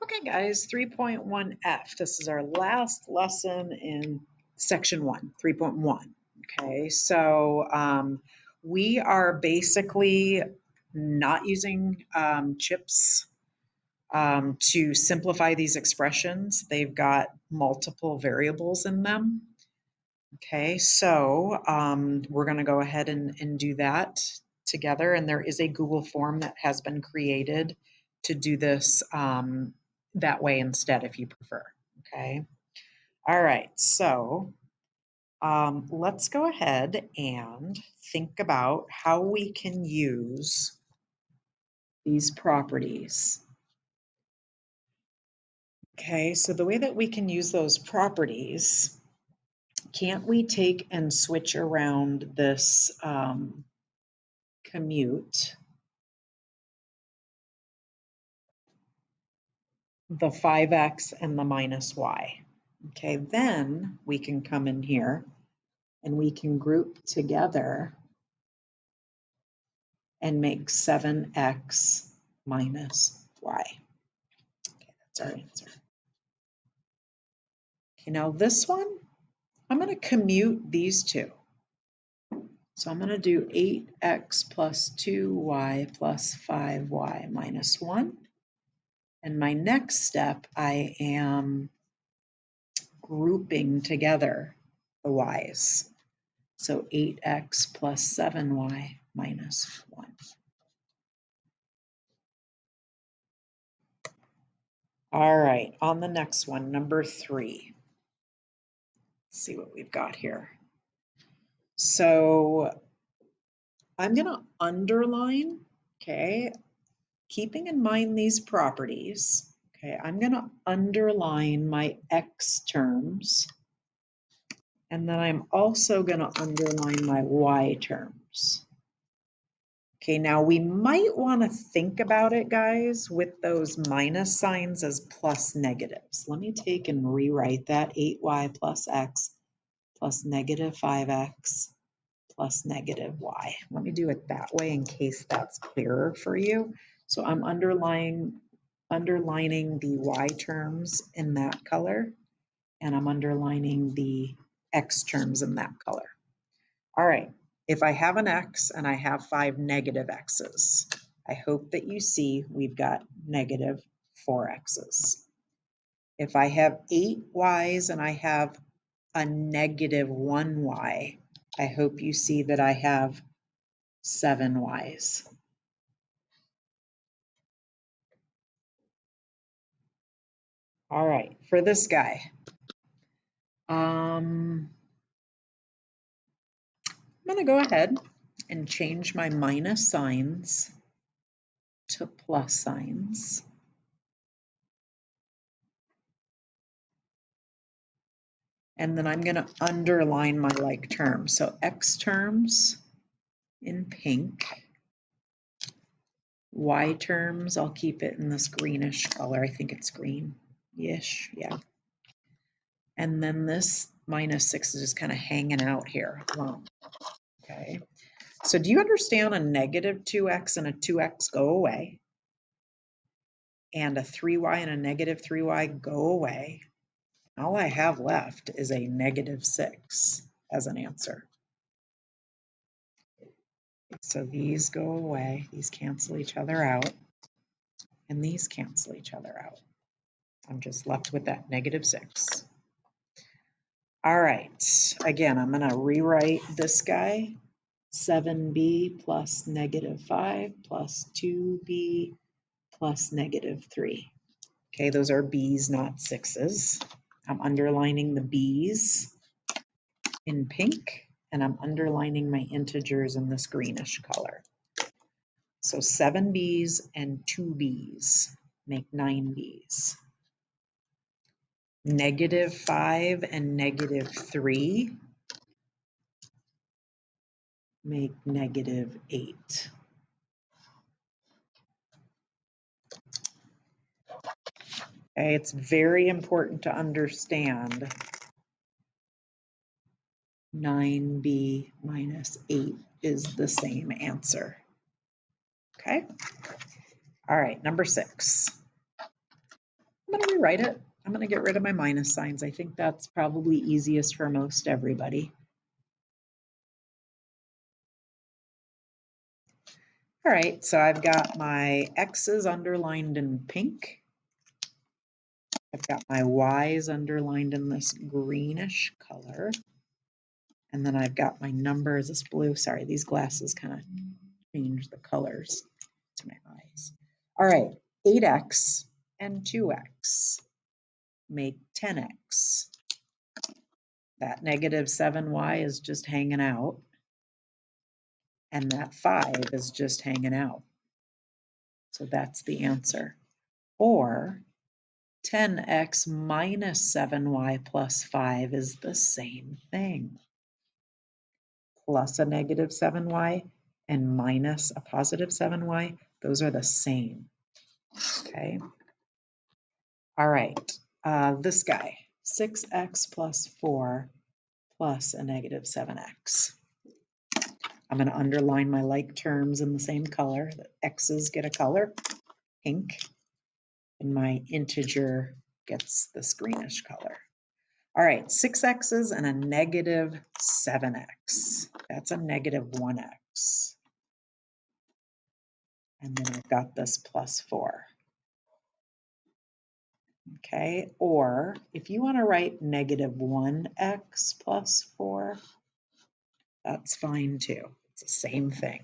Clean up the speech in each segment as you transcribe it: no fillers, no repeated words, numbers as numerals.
Okay, guys, 3.1F. This is our last lesson in section 1, 3.1. Okay, so we are basically not using chips to simplify these expressions. They've got multiple variables in them. Okay, so we're going to go ahead and do that together. And there is a Google form that has been created to do this that way instead, if you prefer. Okay, all right, so let's go ahead and think about how we can use these properties. Okay, so the way that we can use those properties, can't we take and switch around this commute, the 5x and the minus y? Okay, then we can come in here and we can group together and make 7x minus y. Okay, that's our answer. Okay, now this one, I'm going to commute these two. So I'm going to do 8x plus 2y plus 5y minus 1. And my next step, I am grouping together the y's. So 8x plus 7y minus 1. All right, on the next one, number 3. Let's see what we've got here. So I'm going to underline, okay, keeping in mind these properties. Okay, I'm going to underline my x terms, and then I'm also going to underline my y terms. Okay, now we might want to think about it, guys, with those minus signs as plus negatives. Let me take and rewrite that 8y plus x plus negative 5x plus negative y. Let me do it that way in case that's clearer for you. So I'm underlining the y terms in that color, and I'm underlining the x terms in that color. All right, if I have an x and I have 5 negative x's, I hope that you see we've got negative 4x's. If I have 8 y's and I have a negative 1y, I hope you see that I have 7 y's. All right, for this guy, I'm going to go ahead and change my minus signs to plus signs. And then I'm going to underline my like terms. So x terms in pink, y terms, I'll keep it in this greenish color. I think it's greenish, yeah. And then this minus 6 is just kind of hanging out here. Okay. So do you understand a negative 2x and a 2x go away? And a 3y and a negative 3y go away. All I have left is a negative 6 as an answer. So these go away, these cancel each other out, and these cancel each other out. I'm just left with that negative 6. All right, again, I'm going to rewrite this guy. 7b plus negative 5 plus 2b plus negative 3. Okay, those are b's, not 6's. I'm underlining the b's in pink, and I'm underlining my integers in this greenish color. So 7 b's and 2 b's make 9 b's. Negative 5 and negative 3 make negative 8. Okay, it's very important to understand 9b minus 8 is the same answer. Okay. All right, number 6. I'm going to rewrite it. I'm going to get rid of my minus signs. I think that's probably easiest for most everybody. All right, so I've got my X's underlined in pink. I've got my Y's underlined in this greenish color. And then I've got my numbers, this blue. Sorry, these glasses kind of change the colors to my eyes. All right, 8x and 2x make 10x. That negative 7y is just hanging out. And that 5 is just hanging out. So that's the answer. Or 10x minus 7y plus 5 is the same thing. Plus a negative 7y and minus a positive 7y, those are the same. Okay. All right. This guy, 6x plus 4 plus a negative 7x. I'm going to underline my like terms in the same color. The x's get a color, pink, and my integer gets this greenish color. All right, 6x's and a negative 7x. That's a negative 1x. And then I've got this plus 4. Okay, or if you want to write negative 1x plus 4, that's fine too. It's the same thing.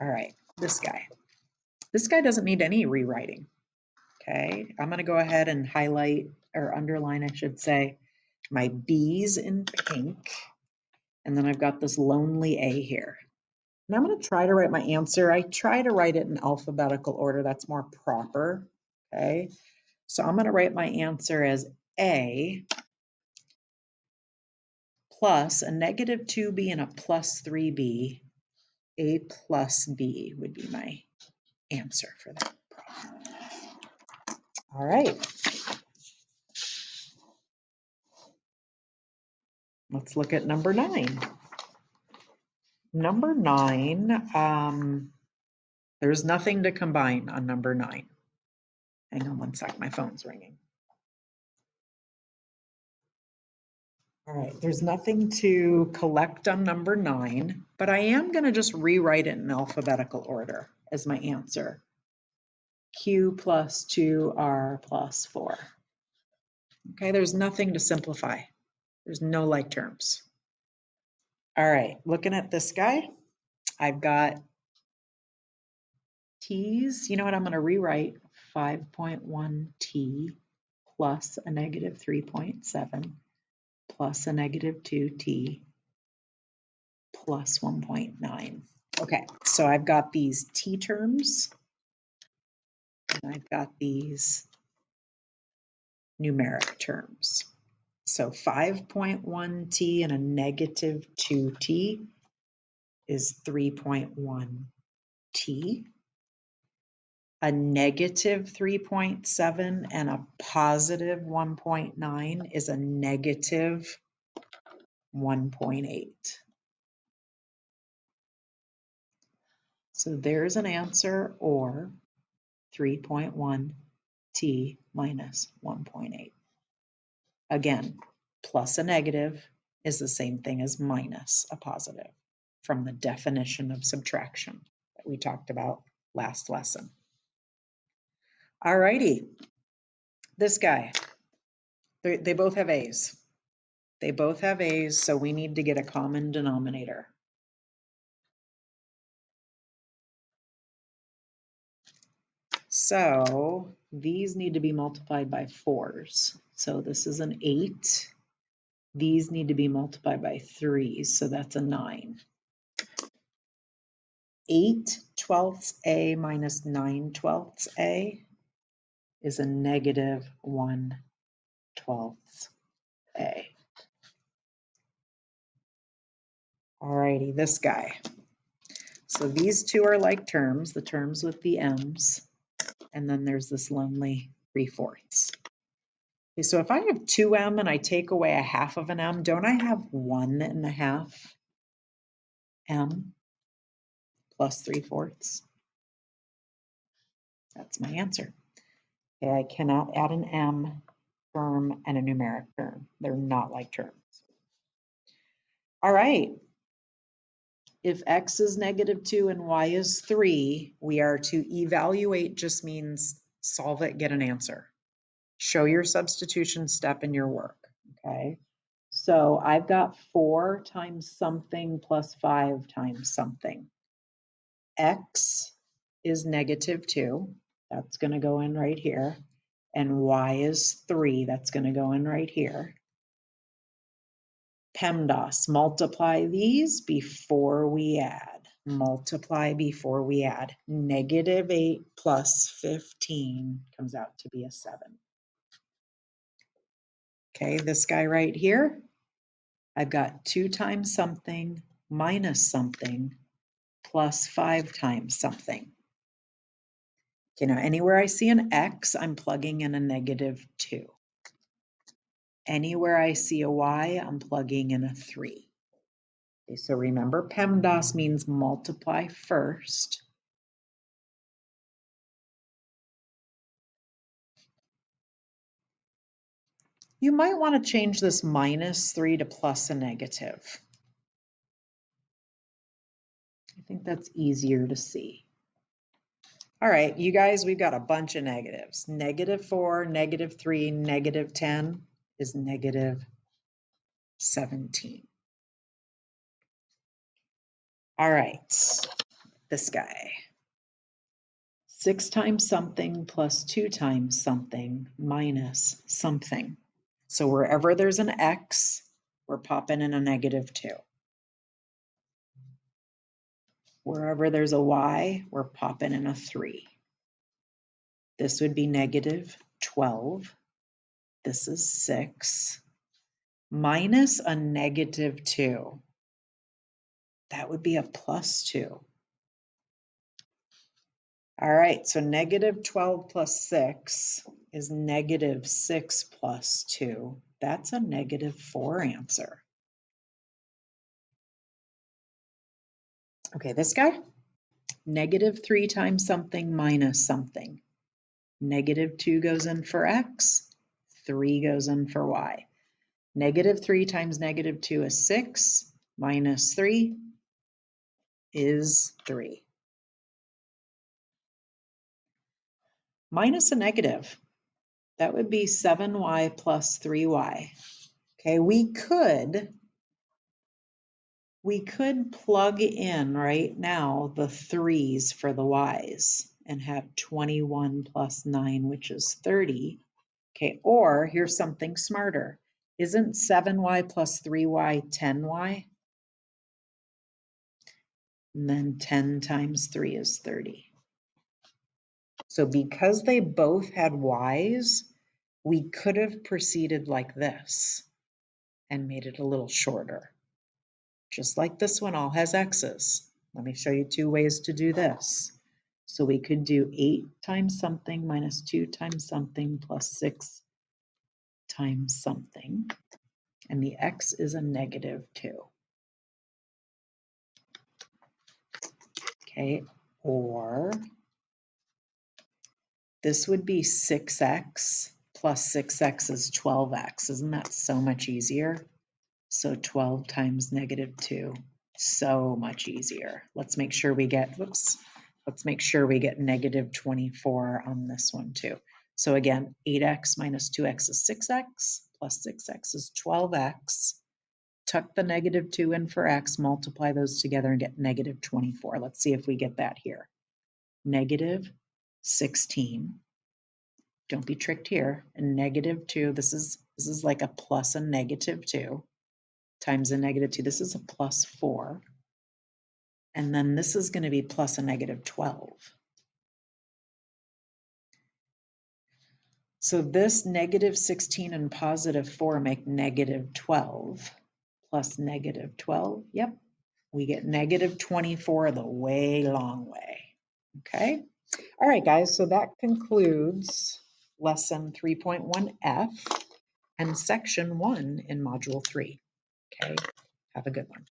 All right, this guy. This guy doesn't need any rewriting. Okay, I'm going to go ahead and highlight or underline, I should say, my B's in pink. And then I've got this lonely A here. And I'm going to try to write my answer. I try to write it in alphabetical order. That's more proper. Okay, so I'm going to write my answer as A plus a negative 2b and a plus 3b. A plus B would be my answer for that problem. All right. Let's look at number 9. Number 9, there's nothing to combine on number 9. Hang on one sec, my phone's ringing. All right, there's nothing to collect on number 9, but I am going to just rewrite it in alphabetical order as my answer. Q plus 2R plus 4. Okay, there's nothing to simplify. There's no like terms. All right, looking at this guy, I've got T's. You know what? I'm going to rewrite 5.1T plus a negative 3.7 plus a negative 2T plus 1.9. Okay, so I've got these T terms and I've got these numeric terms. So 5.1T and a negative 2T is 3.1T. A negative 3.7 and a positive 1.9 is a negative 1.8. So there's an answer, or 3.1T minus 1.8. Again, plus a negative is the same thing as minus a positive from the definition of subtraction that we talked about last lesson. All righty, this guy, they both have A's. They both have A's, so we need to get a common denominator. So these need to be multiplied by 4s. So this is an 8. These need to be multiplied by 3s, so that's a 9. 8/12 A minus 9/12 A is a negative 1/12 A. Alrighty, this guy. So these two are like terms, the terms with the M's, and then there's this lonely 3/4. Okay, so if I have 2M and I take away a half of an M, don't I have 1.5 M plus 3/4? That's my answer. Okay, I cannot add an M term and a numeric term. They're not like terms. All right. If X is -2 and Y is 3, we are to evaluate just means solve it, get an answer. Show your substitution step in your work, okay? So I've got 4 times something plus 5 times something. X is -2. That's going to go in right here. And Y is 3. That's going to go in right here. PEMDAS, multiply these before we add. Multiply before we add. -8 plus 15 comes out to be a 7. Okay, this guy right here, I've got 2 times something minus something plus 5 times something. Okay, now anywhere I see an X, I'm plugging in a -2. Anywhere I see a Y, I'm plugging in a 3. Okay, so remember, PEMDAS means multiply first. You might want to change this -3 to plus a negative. I think that's easier to see. All right, you guys, we've got a bunch of negatives. -4, -3, -10 is -17. All right, this guy. 6 times something plus 2 times something minus something. So wherever there's an X, we're popping in a -2. Wherever there's a Y, we're popping in a 3. This would be -12. This is 6. Minus a -2. That would be a +2. All right, so -12 plus 6 is -6 plus 2. That's a -4 answer. Okay, this guy, -3 times something minus something. -2 goes in for X, 3 goes in for Y. -3 times -2 is 6, minus 3 is 3. Minus a negative, that would be 7y plus 3y. Okay, we could plug in right now the 3's for the y's and have 21 plus 9, which is 30. Okay, or here's something smarter. Isn't 7y plus 3y 10y? And then 10 times 3 is 30. So because they both had y's, we could have proceeded like this and made it a little shorter. Just like this one all has x's. Let me show you 2 ways to do this. So we could do 8 times something minus 2 times something plus 6 times something. And the x is a -2. Okay, or this would be 6x plus 6x is 12x. Isn't that so much easier? So 12 times -2, so much easier. Let's make sure we get, let's make sure we get -24 on this one too. So again, 8x minus 2x is 6x, plus 6x is 12x. Tuck the -2 in for x, multiply those together and get -24. Let's see if we get that here. -16. Don't be tricked here. And -2, this is like a plus a -2 times a -2. This is a +4. And then this is going to be plus a -12. So this -16 and +4 make -12 plus -12. Yep, we get -24 the way long way. Okay. All right, guys. So that concludes lesson 3.1F and section 1 in module 3. Okay. Have a good one.